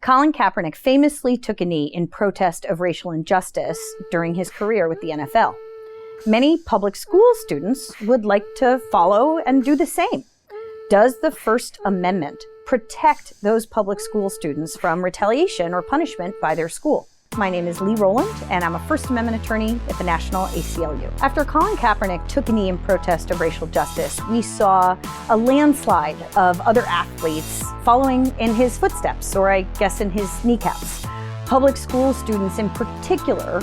Colin Kaepernick famously took a knee in protest of racial injustice during his career with the NFL. Many public school students would like to follow and do the same. Does the First Amendment protect those public school students from retaliation or punishment by their school? My name is Rowland, and I'm a First Amendment attorney at the National ACLU. After Colin Kaepernick took a knee in protest of racial justice, we saw a landslide of other athletes following in his footsteps, or I guess in his kneecaps. Public school students in particular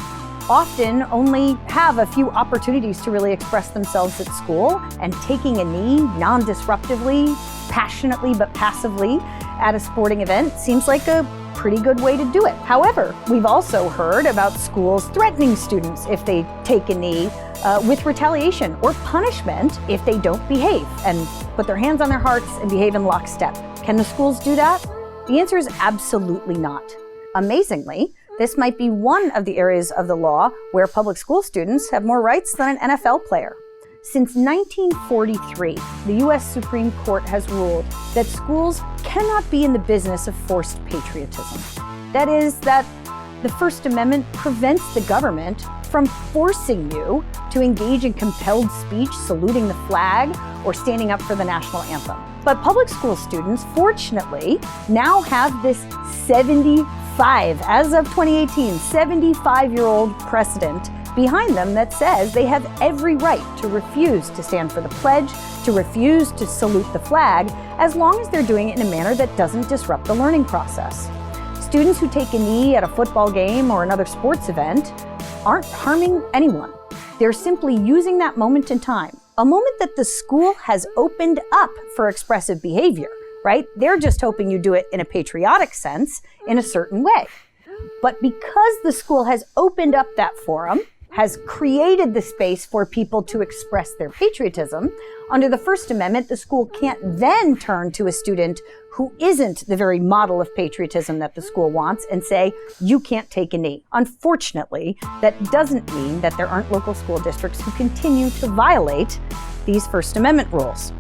often only have a few opportunities to really express themselves at school, and taking a knee non-disruptively, passionately but passively at a sporting event seems like a pretty good way to do it. However, we've also heard about schools threatening students if they take a knee with retaliation or punishment if they don't behave and put their hands on their hearts and behave in lockstep. Can the schools do that? The answer is absolutely not. Amazingly, this might be one of the areas of the law where public school students have more rights than an NFL player. Since 1943, the U.S. Supreme Court has ruled that schools cannot be in the business of forced patriotism. That is, that the First Amendment prevents the government from forcing you to engage in compelled speech, saluting the flag, or standing up for the national anthem. But public school students, fortunately, now have this as of 2018, 75-year-old precedent behind them that says they have every right to refuse to stand for the pledge, to refuse to salute the flag, as long as they're doing it in a manner that doesn't disrupt the learning process. Students who take a knee at a football game or another sports event aren't harming anyone. They're simply using that moment in time, a moment that the school has opened up for expressive behavior, right? They're just hoping you do it in a patriotic sense, in a certain way. But because the school has opened up that forum, has created the space for people to express their patriotism, under the First Amendment, the school can't then turn to a student who isn't the very model of patriotism that the school wants and say, you can't take a knee. Unfortunately, that doesn't mean that there aren't local school districts who continue to violate these First Amendment rules.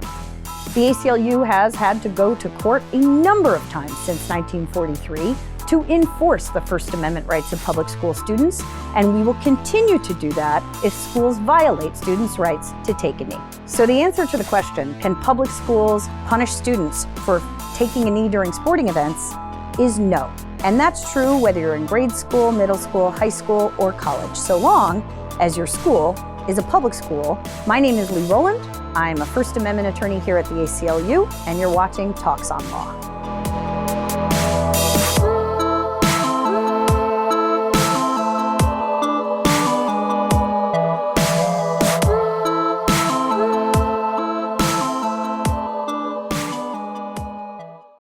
The ACLU has had to go to court a number of times since 1943 to enforce the First Amendment rights of public school students, and we will continue to do that if schools violate students' rights to take a knee. So the answer to the question, can public schools punish students for taking a knee during sporting events, is no. And that's true whether you're in grade school, middle school, high school, or college, so long as your school is a public school. My name is Rowland. I'm a First Amendment attorney here at the ACLU, and you're watching Talks on Law.